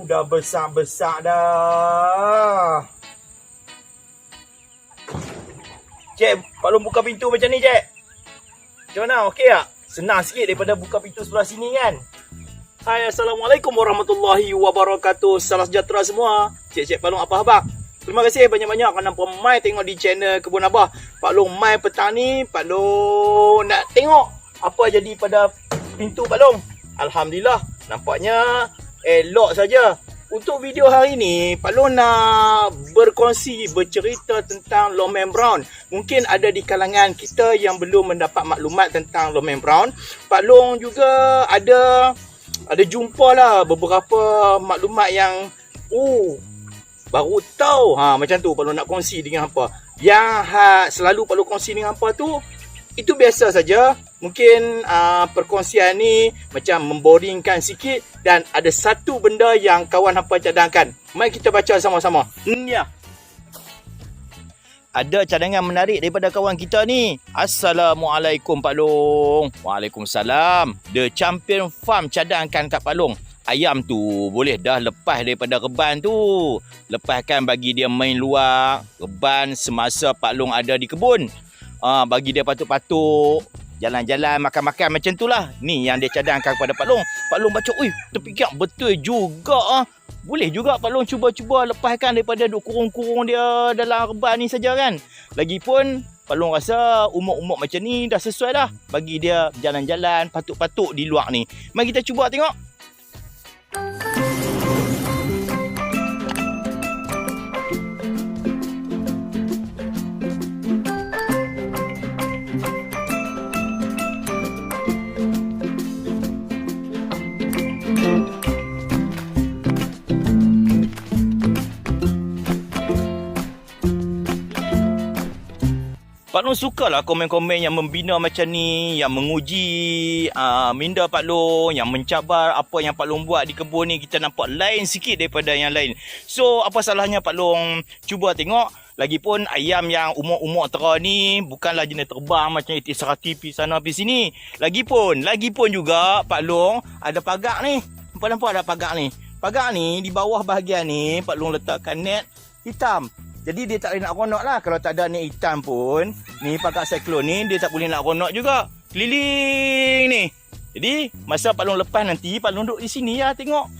dah besar-besar dah. Cik, Pak Long buka pintu macam ni, Cik. Macam mana? Okey tak? Senang sikit daripada buka pintu sebelah sini kan? Hai, Assalamualaikum warahmatullahi wabarakatuh. Salam sejahtera semua. Cik-cik Pak Long apa khabar? Terima kasih banyak-banyak kerana mai tengok di channel Kebun Abah. Pak Long mai petang ni, Pak Long nak tengok apa jadi pada pintu Pak Long. Alhamdulillah, nampaknya elok saja. Untuk video hari ni, Pak Long nak bercerita tentang Longman Brown. Mungkin ada di kalangan kita yang belum mendapat maklumat tentang Longman Brown. Pak Long juga ada jumpa lah beberapa maklumat yang baru tahu. Macam tu Pak Long nak kongsi dengan hampa. Yang selalu Pak Long kongsi dengan hampa tu, itu biasa saja. Mungkin perkongsian ni macam memboringkan sikit. Dan ada satu benda yang kawan hampa cadangkan. Mari kita baca sama-sama. Ya. Ada cadangan menarik daripada kawan kita ni. Assalamualaikum Pak Long. Waalaikumsalam. The Champion Farm cadangkan kat Pak Long. Ayam tu boleh dah lepas daripada reban tu. Lepaskan bagi dia main luar reban semasa Pak Long ada di kebun. Bagi dia patuk-patuk, jalan-jalan, makan-makan macam tu lah. Ni yang dia cadangkan kepada Pak Long. Pak Long baca, terfikir betul juga. Boleh juga Pak Long cuba-cuba lepaskan daripada duk kurung-kurung dia dalam reban ni saja kan. Lagipun Pak Long rasa umur-umur macam ni dah sesuai dah bagi dia jalan-jalan, patuk-patuk di luar ni. Mari kita cuba tengok. Pak Long sukalah komen-komen yang membina macam ni, yang menguji minda Pak Long, yang mencabar apa yang Pak Long buat di kebun ni. Kita nampak lain sikit daripada yang lain. So, apa salahnya Pak Long cuba tengok. Lagipun ayam yang umur-umur tera ni bukanlah jenis terbang macam itik serati pergi sana pergi sini. Lagipun juga Pak Long ada pagak ni. Nampak ada pagak ni. Pagak ni di bawah bahagian ni Pak Long letakkan net hitam. Jadi dia tak boleh nak ronok lah. Kalau tak ada net hitam pun, ni pagak siklon ni, dia tak boleh nak ronok juga. Keliling ni. Jadi, masa Pak Long lepas nanti, Pak Long duduk di sini lah tengok.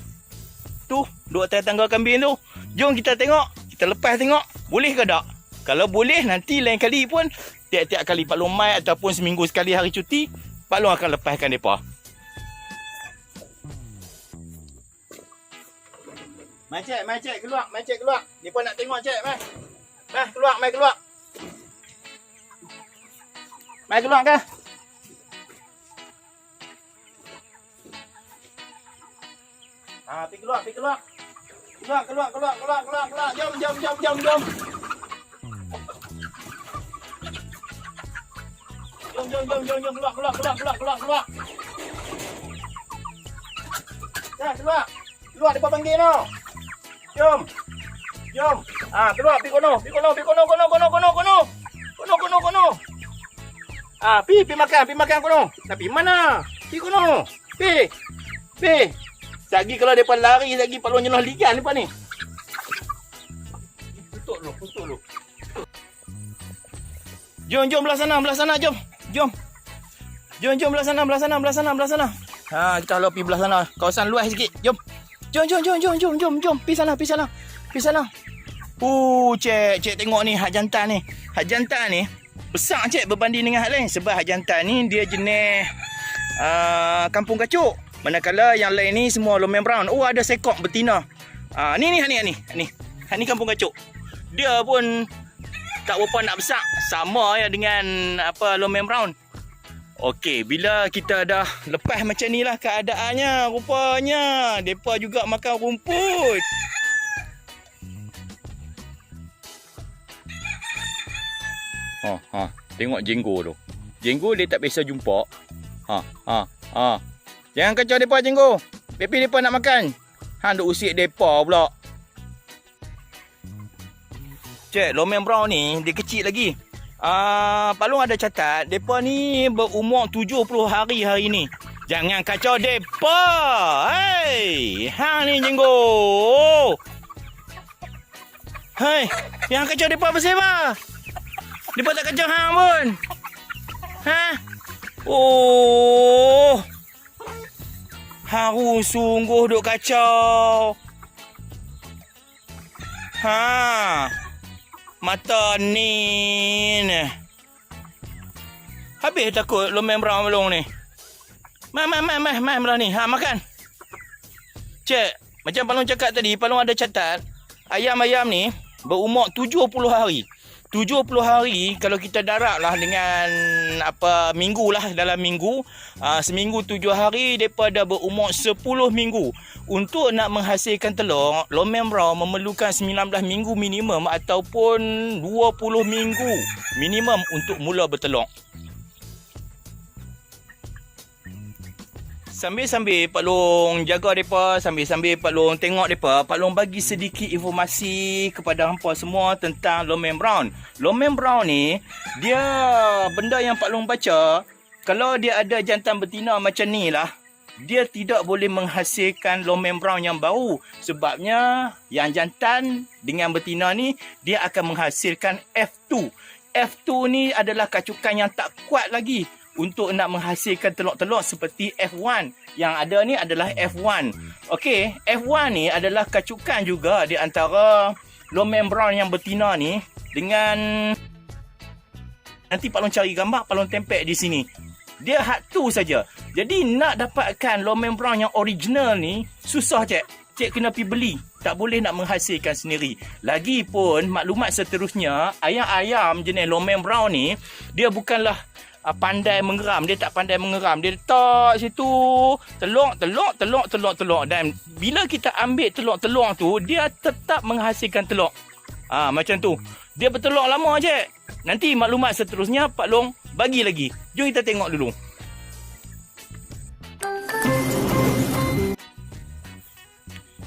Tu, duduk atas tangga kambing tu. Jom kita tengok. Kita lepas tengok. Boleh ke tak? Kalau boleh, nanti lain kali pun, tiap-tiap kali Pak Long mai ataupun seminggu sekali hari cuti, Pak Long akan lepaskan mereka. Mai cik, keluar. Mereka nak tengok cik, mai. Mai, keluar. Mai keluar ke? Pergi keluar. Keluar. Jom. Jom, keluar. Dah, keluar. Keluar depan panggil tu. Jom. Keluar, pergi kono. Pergi makan kono. Tapi mana? Pergi kono. Pergi. Lagi kalau depan lari lagi Pak Long nyelah ligan depan ni. Tutup dulu. Jom belah sana, jom. Jom belah sana. Kita halau pergi belah sana. Kawasan luas sikit. Jom. Pergi sana. Cik tengok ni hak jantan ni. Hak jantan ni besar cik berbanding dengan hak lain. Sebab hak jantan ni dia jenis kampung kacuk. Manakala yang lain ni semua Longman Brown. Ada sekok betina. Ni. Hak ni kampung kacuk. Dia pun tak berapa nak besar. Sama ya dengan Longman Brown. Okey, bila kita dah lepas macam ni lah keadaannya, rupanya mereka juga makan rumput. Tengok jenggo tu. Jenggo dia tak biasa jumpa. Jangan kacau mereka jenggo. Pepi mereka nak makan. Duk usik mereka pula. Cik, Longman Brown ni dia kecil lagi. Pak Long ada catat, mereka ni berumur 70 hari ni. Jangan kacau depa. Hei, hang ni jenggo. Hei, yang kacau depa apa sebab? Depa tak kacau hang pun. Ha? Oh. Haru sungguh duk kacau. Ha. Mata ni. Habis takut Lomeng Brown belum ni. Mai belah ni. Ha, makan. Cik, macam Palung cakap tadi, Palung ada catat. Ayam-ayam ni berumur 70 hari. 70 hari kalau kita darab lah dengan minggu lah, dalam minggu. Seminggu 7 hari, mereka dah berumur 10 minggu. Untuk nak menghasilkan telur, Lomeng Brown memerlukan 19 minggu minimum ataupun 20 minggu minimum untuk mula bertelur. Sambil-sambil Palung jaga mereka, sambil-sambil Palung tengok mereka, Palung bagi sedikit informasi kepada hampa semua tentang Lomeng Brown. Lomeng Brown ni, dia benda yang Palung baca, kalau dia ada jantan betina macam ni lah, dia tidak boleh menghasilkan Lomeng Brown yang baru. Sebabnya, yang jantan dengan betina ni, dia akan menghasilkan F2. F2 ni adalah kacukan yang tak kuat lagi untuk nak menghasilkan telur-telur seperti F1. Yang ada ni adalah F1. Okey, F1 ni adalah kacukan juga di antara Lomeng Brown yang betina ni dengan... Nanti Palung cari gambar, Palung tempel di sini. Dia hak tu saja. Jadi nak dapatkan Lomeng Brown yang original ni susah, cik. Cik kena pergi beli. Tak boleh nak menghasilkan sendiri. Lagipun maklumat seterusnya, ayam-ayam jenis Lomeng Brown ni, dia bukanlah pandai mengeram. Dia tak pandai mengeram. Dia letak situ telur. Dan bila kita ambil telur-telur tu, dia tetap menghasilkan telur. Macam tu. Dia bertelur lama, cik. Nanti maklumat seterusnya Pak Long bagi lagi. Jom kita tengok dulu.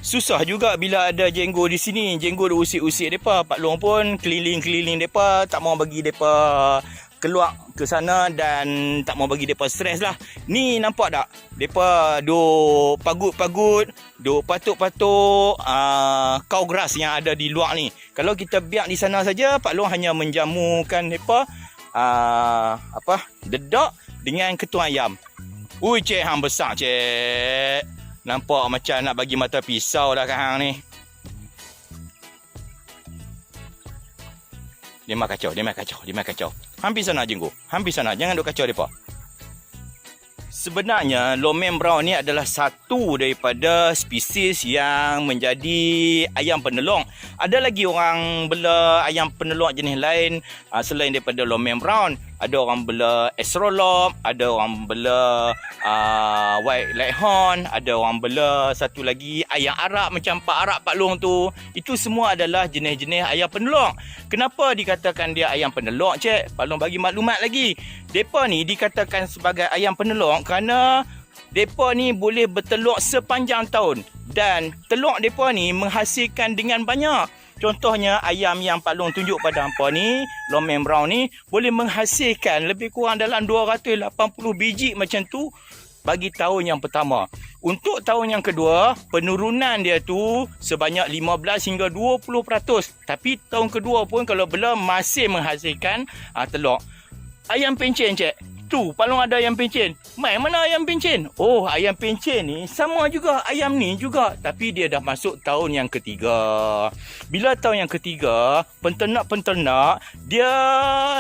Susah juga bila ada jenggo di sini. Jenggo dah usik-usik depa. Pak Long pun keliling-keliling depa, tak mau bagi depa keluar ke sana dan tak mau bagi depa stres lah. Ni nampak tak? Depa duk pagut-pagut, duk patuk-patuk cow grass yang ada di luar ni. Kalau kita biar di sana saja, Pak Long hanya menjamukan depa dedak dengan ketua ayam. Ui, cik, hang besar, cik. Nampak macam nak bagi mata pisau dah kan hang ni. Dia main kacau. Hampir sana jenggo. Hampir sana. Jangan duk kacau depa. Sebenarnya Lomeng Brown ni adalah satu daripada spesies yang menjadi ayam penelong. Ada lagi orang bela ayam penelong jenis lain selain daripada Lomeng Brown. Ada orang bela Australorp, ada orang bela White Leghorn, ada orang bela satu lagi ayam Arab macam Pak Arab Pak Long tu. Itu semua adalah jenis-jenis ayam penelong. Kenapa dikatakan dia ayam penelong, cik? Pak Long bagi maklumat lagi. Depa ni dikatakan sebagai ayam penelong kerana depa ni boleh bertelur sepanjang tahun dan telur depa ni menghasilkan dengan banyak. Contohnya ayam yang Pak Long tunjuk pada hampa ni, Lomeng Brown ni boleh menghasilkan lebih kurang dalam 280 biji macam tu bagi tahun yang pertama. Untuk tahun yang kedua, penurunan dia tu sebanyak 15 hingga 20%. Tapi tahun kedua pun kalau belum masih menghasilkan telur. Ayam pencen, cik. Tu, Pak Long ada ayam pencen. Mai, mana ayam pencen? Oh, ayam pencen ni sama juga ayam ni juga. Tapi dia dah masuk tahun yang ketiga. Bila tahun yang ketiga, penternak-penternak, dia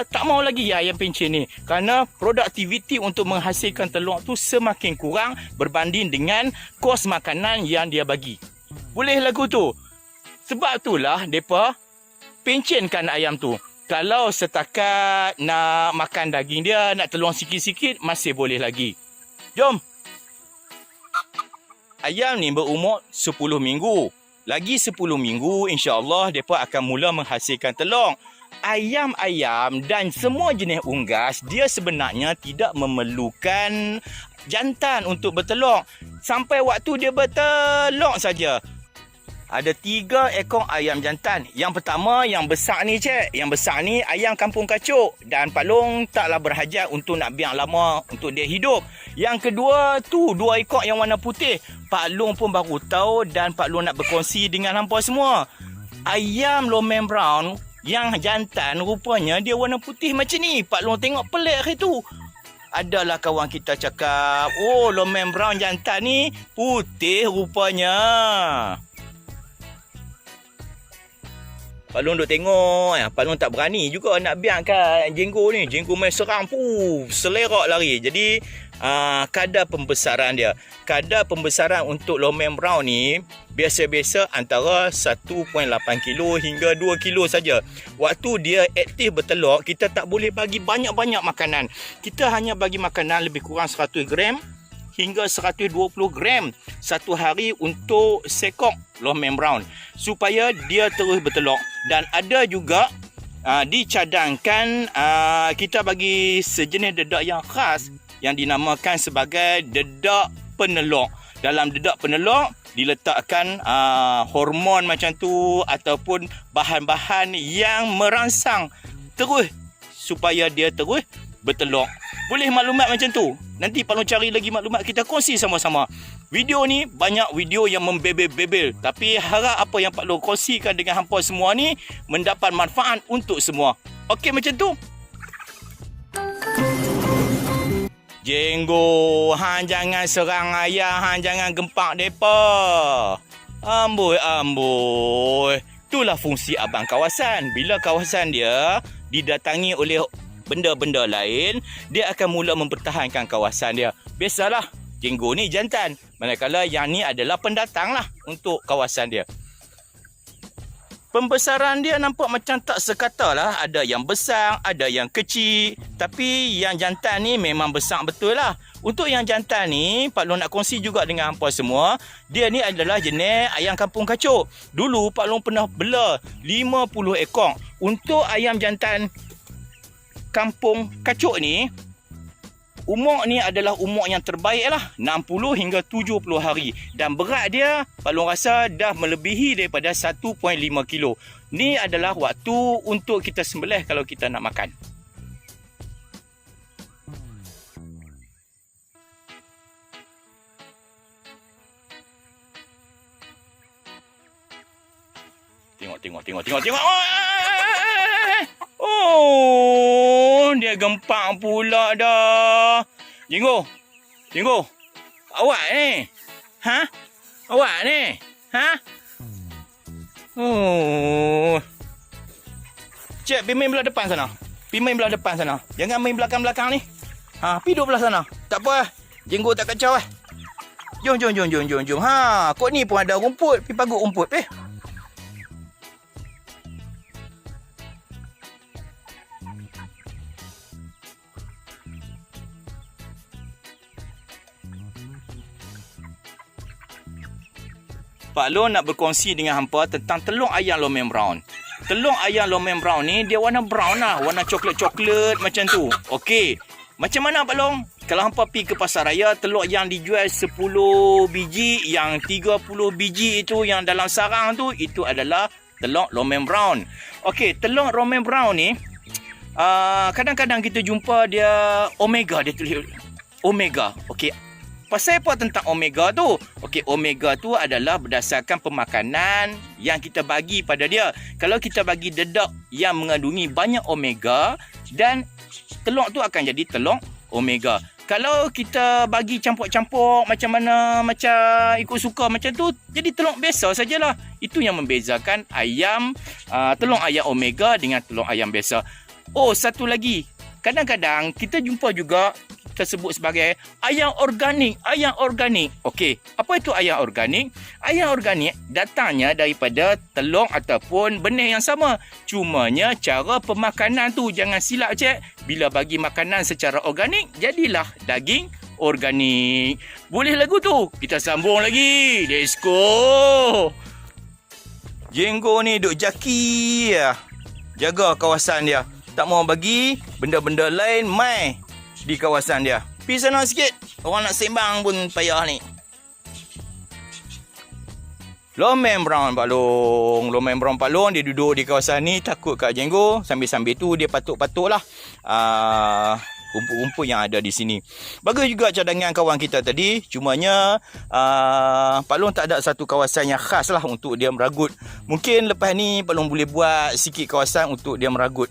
tak mau lagi ayam pencen ni. Kerana produktiviti untuk menghasilkan telur tu semakin kurang berbanding dengan kos makanan yang dia bagi. Boleh lagu tu. Sebab itulah mereka pencenkan ayam tu. Kalau setakat nak makan daging dia, nak telur sikit-sikit, masih boleh lagi. Jom. Ayam ni berumur 10 minggu. Lagi 10 minggu, insya-Allah mereka akan mula menghasilkan telur. Ayam-ayam dan semua jenis unggas, dia sebenarnya tidak memerlukan jantan untuk bertelur. Sampai waktu dia bertelur saja. Ada 3 ekor ayam jantan. Yang pertama, yang besar ni cik. Yang besar ni ayam kampung kacuk. Dan Pak Long taklah berhajat untuk nak biar lama untuk dia hidup. Yang kedua tu 2 ekor yang warna putih. Pak Long pun baru tahu dan Pak Long nak berkongsi dengan hampa semua. Ayam Lomeng Brown yang jantan rupanya dia warna putih macam ni. Pak Long tengok pelik hari tu. Adalah kawan kita cakap, oh Lomeng Brown jantan ni putih rupanya. Pak Long duk tengok, Pak Long tak berani juga nak biarkan jenggo ni. Jenggo main serang, selerak lari. Jadi, kadar pembesaran dia. Kadar pembesaran untuk Lomeng Brown ni, biasa-biasa antara 1.8 kilo hingga 2 kilo saja. Waktu dia aktif bertelur, kita tak boleh bagi banyak-banyak makanan. Kita hanya bagi makanan lebih kurang 100 gram hingga 120 gram satu hari untuk sekok Lomeng Brown supaya dia terus bertelur. Dan ada juga dicadangkan kita bagi sejenis dedak yang khas yang dinamakan sebagai dedak penelok. Dalam dedak penelok diletakkan hormon macam tu ataupun bahan-bahan yang merangsang terus supaya dia terus bertelur. Boleh maklumat macam tu? Nanti Pak Long cari lagi maklumat, kita kongsi sama-sama. Video ni banyak video yang membebel-bebel, tapi harap apa yang Pak Long kongsikan dengan hampa semua ni mendapat manfaat untuk semua. Okey macam tu? Jenggo, hang jangan serang ayah, hang jangan gempak depa. Amboi. Itulah fungsi abang kawasan. Bila kawasan dia didatangi oleh benda-benda lain, dia akan mula mempertahankan kawasan dia. Biasalah, jenggo ni jantan. Manakala yang ni adalah pendatang lah untuk kawasan dia. Pembesaran dia nampak macam tak sekata lah. Ada yang besar, ada yang kecil. Tapi yang jantan ni memang besar betul lah. Untuk yang jantan ni, Pak Long nak kongsi juga dengan hampa semua. Dia ni adalah jenis ayam kampung kacuk. Dulu Pak Long pernah bela 50 ekor. Untuk ayam jantan kampung kacuk ni, umur ni adalah umur yang terbaik lah, 60 hingga 70 hari. Dan berat dia, Pak Long rasa dah melebihi daripada 1.5 kilo. Ni adalah waktu untuk kita sembelih kalau kita nak makan. Tengok. Oh, dia gempak pula dah. Jenggo. Awak ni. Awak ni. Oh. Cik, pergi main belah depan sana. Jangan main belakang-belakang ni. Pergi duduk belah sana. Tak apa. Jenggo tak kacau . Jom. Kok ni pun ada rumput. Pergi pagut rumput. Pak Long nak berkongsi dengan hampa tentang telur ayam Lomeng Brown. Telur ayam Lomeng Brown ni dia warna brown lah, warna coklat-coklat macam tu. Okey. Macam mana Pak Long? Kalau hampa pergi ke pasar raya, telur yang dijual 10 biji, yang 30 biji itu yang dalam sarang tu, itu adalah telur Lomeng Brown. Okey, telur Lomeng Brown ni kadang-kadang kita jumpa dia omega, dia tulis omega. Okey. Pasal apa tentang omega tu? Okey, omega tu adalah berdasarkan pemakanan yang kita bagi pada dia. Kalau kita bagi dedak yang mengandungi banyak omega, dan telur tu akan jadi telur omega. Kalau kita bagi campur-campur macam ikut suka macam tu, jadi telur biasa sajalah. Itu yang membezakan ayam telur ayam omega dengan telur ayam biasa. Oh, satu lagi. Kadang-kadang kita jumpa juga kita sebut sebagai ayam organik. Okey, apa itu ayam organik? Ayam organik datangnya daripada telur ataupun benih yang sama. Cumanya cara pemakanan tu jangan silap cik. Bila bagi makanan secara organik, jadilah daging organik. Boleh lagu tu? Kita sambung lagi. Let's go. Jenggo ni duk jaki. Jaga kawasan dia. Tak mau bagi benda-benda lain mai di kawasan dia. Pergi sana sikit. Orang nak sembang pun payah ni. Lomeng brown Pak Long. Lomeng brown Pak Long, dia duduk di kawasan ni takut kat jenggo. Sambil-sambil tu dia patuk-patuk lah rumput-rumput yang ada di sini. Bagus juga cadangan kawan kita tadi. Cumanya Pak Long tak ada satu kawasan yang khas lah untuk dia meragut. Mungkin lepas ni Pak Long boleh buat sikit kawasan untuk dia meragut.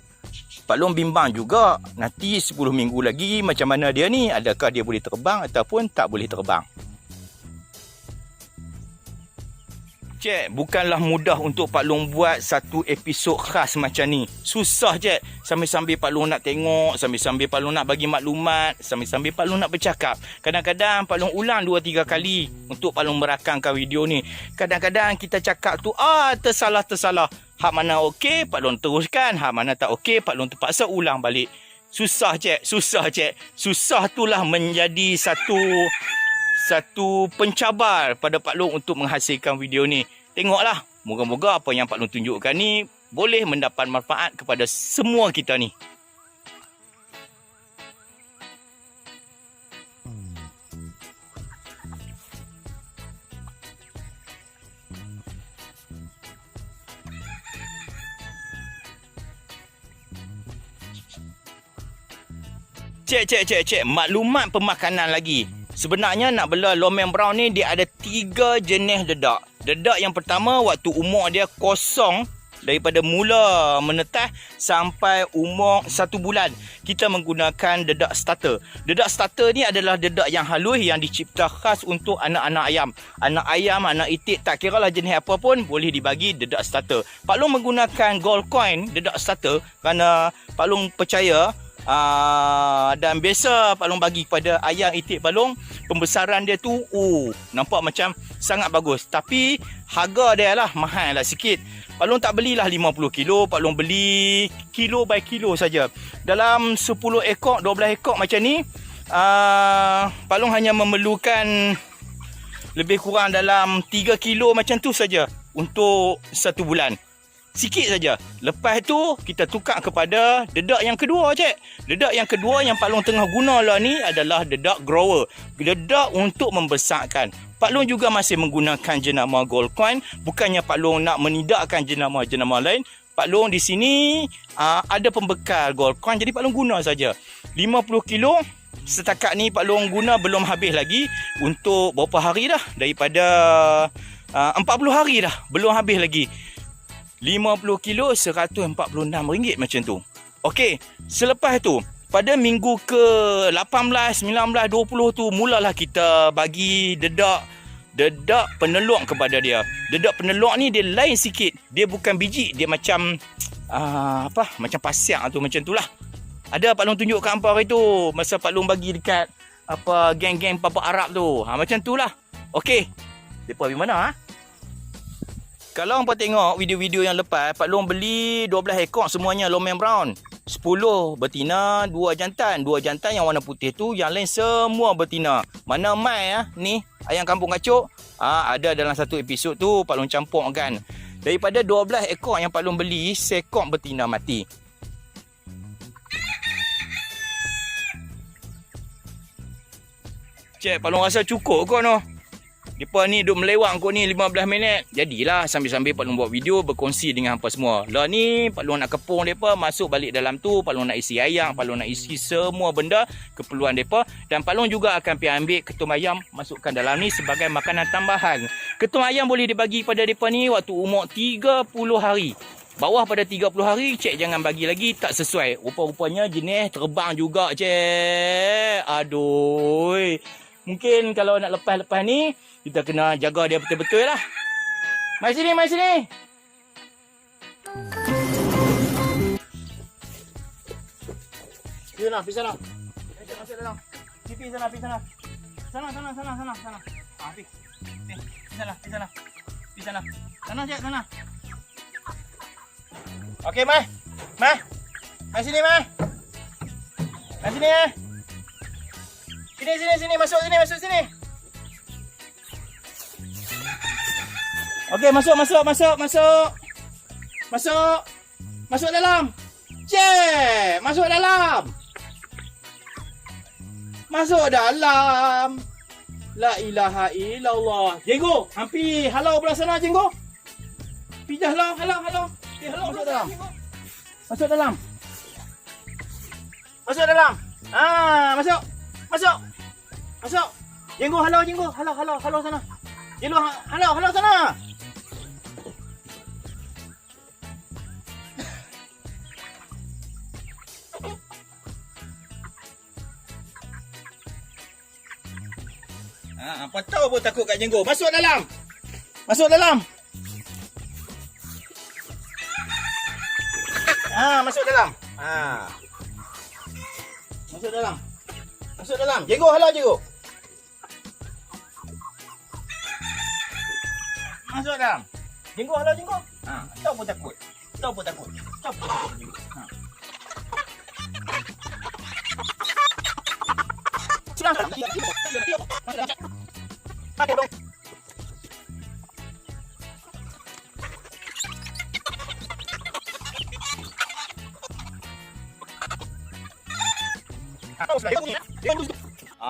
Pak Long bimbang juga nanti 10 minggu lagi macam mana dia ni. Adakah dia boleh terbang ataupun tak boleh terbang. Cik, bukanlah mudah untuk Pak Long buat satu episod khas macam ni. Susah, Cik. Sambil-sambil Pak Long nak tengok, sambil-sambil Pak Long nak bagi maklumat, sambil-sambil Pak Long nak bercakap. Kadang-kadang Pak Long ulang 2-3 kali untuk Pak Long merakamkan video ni. Kadang-kadang kita cakap tu, tersalah-tersalah. Hak mana okey, Pak Long teruskan. Hak mana tak okey, Pak Long terpaksa ulang balik. Susah, Cik. Susah, Cik. Susah itulah menjadi satu pencabar pada Pak Long untuk menghasilkan video ni. Tengoklah, moga-moga apa yang Pak Long tunjukkan ni boleh mendapat manfaat kepada semua kita ni. Cek, maklumat pemakanan lagi. Sebenarnya nak bela Lomeng brown ni dia ada 3 jenis dedak. Dedak yang pertama waktu umur dia kosong, daripada mula menetas sampai umur 1 bulan. Kita menggunakan dedak starter. Dedak starter ni adalah dedak yang halus yang dicipta khas untuk anak-anak ayam. Anak ayam, anak itik, tak kira lah jenis apa pun boleh dibagi dedak starter. Pak Long menggunakan gold coin dedak starter kerana Pak Long percaya dan biasa Pak Long bagi kepada ayam itik Pak Long, pembesaran dia tu nampak macam sangat bagus, tapi harga dia lah mahal lah sikit. Pak Long tak belilah 50 kilo, Pak Long beli kilo by kilo saja. Dalam 10 ekor, 12 ekor macam ni, Pak Long hanya memerlukan lebih kurang dalam 3 kilo macam tu saja untuk 1 bulan. Sikit saja. Lepas tu kita tukar kepada dedak yang kedua, Cik. Dedak yang kedua yang Pak Long tengah guna lah ni adalah dedak grower. Dedak untuk membesarkan. Pak Long juga masih menggunakan jenama gold coin. Bukannya Pak Long nak menidakkan jenama-jenama lain. Pak Long di sini ada pembekal gold coin, jadi Pak Long guna saja. 50 kilo setakat ni Pak Long guna belum habis lagi. Untuk berapa hari dah? Daripada 40 hari dah. Belum habis lagi. 50 kilo RM146 macam tu. Okey, selepas tu pada minggu ke 18, 19, 20 tu mulalah kita bagi dedak penelok kepada dia. Dedak penelok ni dia lain sikit. Dia bukan biji, dia macam macam pasiak tu, macam tu lah. Ada Pak Long tunjuk kat hampa hari tu masa Pak Long bagi dekat geng-geng Papa Arab tu. Macam tu lah. Okey. Depa pergi mana Kalau hampa tengok video-video yang lepas, Pak Long beli 12 ekor semuanya Lomeng brown. 10 betina, 2 jantan. 2 jantan yang warna putih tu, yang lain semua betina. Mana mai ni ayam kampung kacuk? Ada dalam satu episod tu Pak Long campur kan. Daripada 12 ekor yang Pak Long beli, sekor betina mati. Cik, Pak Long rasa cukup kau no. Depa ni duk melewang kau ni 15 minit. Jadilah sambil-sambil Pak Long buat video berkongsi dengan hampa semua. Lah ni Pak Long nak kepung depa, masuk balik dalam tu, Pak Long nak isi ayam, Pak Long nak isi semua benda keperluan depa, dan Pak Long juga akan pergi ambil ketum ayam masukkan dalam ni sebagai makanan tambahan. Ketum ayam boleh dibagi pada depa ni waktu umur 30 hari. Bawah pada 30 hari, cik jangan bagi lagi, tak sesuai. Rupa-rupanya jenis terbang juga, cik. Aduh. Mungkin kalau nak lepas-lepas ni, kita kena jaga dia betul-betul lah. Mari sini, mari sini. Pergi sana, pergi sana. Masuk dalam. Pergi sana, pergi sana. Sana. Pergi. Pergi sana. Pergi sana. Sana, cik, sana. Okey, Mai. Mari sini, Mai. Mari sini, Sini. Masuk sini. Okey, masuk. Masuk dalam. Cik, masuk dalam. La ilaha illallah. Jenggo, hampir halau belah sana Jenggo. Pindah halau. Halau masuk dalam. Masuk dalam. Masuk dalam. Masuk. Jenggo halau sana. Jenggo halau sana. Apa tahu pun takut kat Jenggo. Masuk dalam. Masuk dalam. Masuk dalam. Masuk dalam. Jenggo halau Jenggo. Masuk dalam. Jenggo halau Jenggo. Tahu pun takut.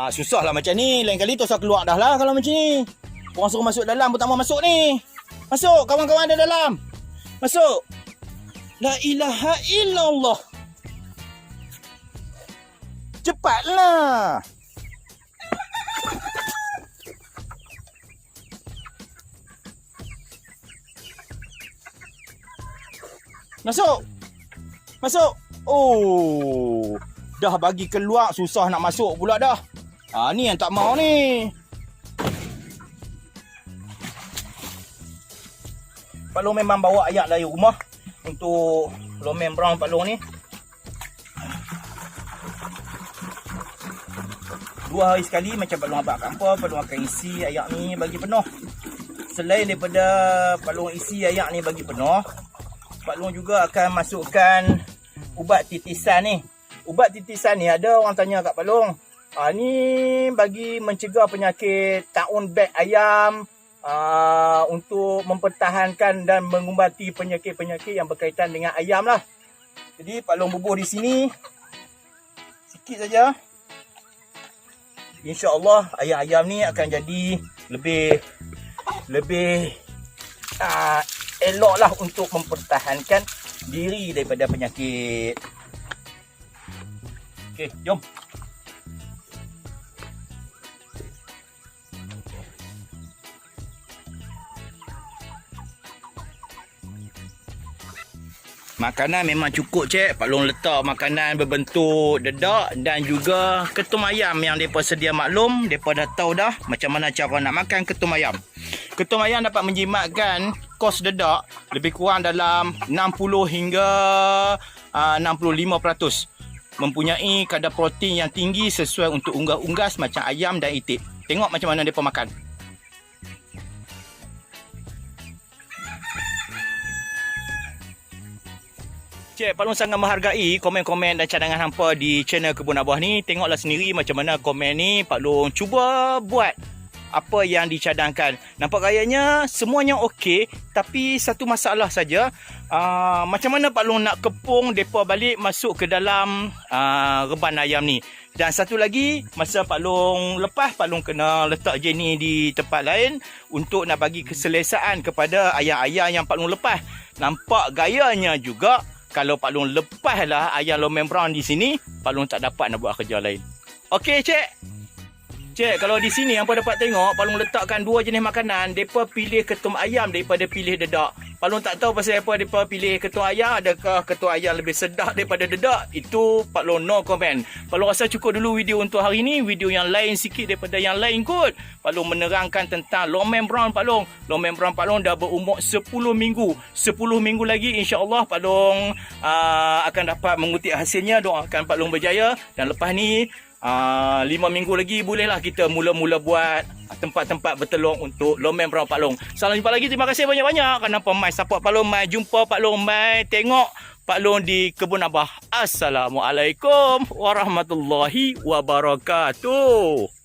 Susah lah macam ni. Lain kali tu saya keluar dah lah kalau macam ni. Orang suruh masuk dalam pun tak mau masuk ni. Masuk kawan-kawan ada dalam. Masuk. La ilaha illallah. Cepatlah. Masuk. Oh. Dah bagi keluar, susah nak masuk pula dah. Ni yang tak mau ni. Pak Long memang bawa ayak dari rumah untuk Lomen Brown Pak Long ni. 2 hari sekali macam Pak Long abang kampung, Pak Long akan isi ayak ni bagi penuh. Selain daripada Pak Long isi ayak ni bagi penuh, Pak Long juga akan masukkan ubat titisan ni. Ubat titisan ni ada orang tanya kat Pak Long. Ni bagi mencegah penyakit taun beg ayam, untuk mempertahankan dan mengubati penyakit-penyakit yang berkaitan dengan ayam lah. Jadi Pak Long bubuh di sini sikit saja. InsyaAllah ayam-ayam ni akan jadi lebih elok lah untuk mempertahankan diri daripada penyakit. Okey, jom. Makanan memang cukup cik. Pak Long letak makanan berbentuk dedak dan juga ketum ayam yang mereka sedia maklum. Mereka dah tahu dah macam mana cara nak makan ketum ayam. Ketum ayam dapat menjimatkan kos dedak lebih kurang dalam 60 hingga 65%. Mempunyai kadar protein yang tinggi sesuai untuk unggas-unggas macam ayam dan itik. Tengok macam mana mereka makan. Cik, Pak Long sangat menghargai komen-komen dan cadangan hampa di channel Kebun Abah ni. Tengoklah sendiri macam mana komen ni. Pak Long cuba buat apa yang dicadangkan. Nampak gayanya semuanya okey. Tapi satu masalah saja. Macam mana Pak Long nak kepung mereka balik masuk ke dalam reban ayam ni. Dan satu lagi, masa Pak Long lepas, Pak Long kena letak jenis di tempat lain untuk nak bagi keselesaan kepada ayam-ayam yang Pak Long lepas. Nampak gayanya juga, kalau Pak Long lepaslah ayam Lomen Brown di sini, Pak Long tak dapat nak buat kerja lain. Okey, cik. Cik, kalau di sini hampa dapat tengok, Pak Long letakkan 2 jenis makanan. Depa pilih ketum ayam daripada pilih dedak. Pak Long tak tahu pasal apa depa pilih ketum ayam. Adakah ketum ayam lebih sedap daripada dedak? Itu Pak Long no comment. Pak Long rasa cukup dulu video untuk hari ni. Video yang lain sikit daripada yang lain kot. Pak Long menerangkan tentang Lomen Brown Pak Long. Lomen Brown Pak Long dah berumur 10 minggu. 10 minggu lagi insya-Allah Pak Long akan dapat mengutip hasilnya. Doakan Pak Long berjaya. Dan lepas ni 5 minggu lagi bolehlah kita mula-mula buat tempat-tempat bertelur untuk Lomen Brown Pak Long. Salam jumpa lagi. Terima kasih banyak-banyak kerana mai support Pak Long, mai jumpa Pak Long, mai tengok Pak Long di Kebun Abah. Assalamualaikum warahmatullahi wabarakatuh.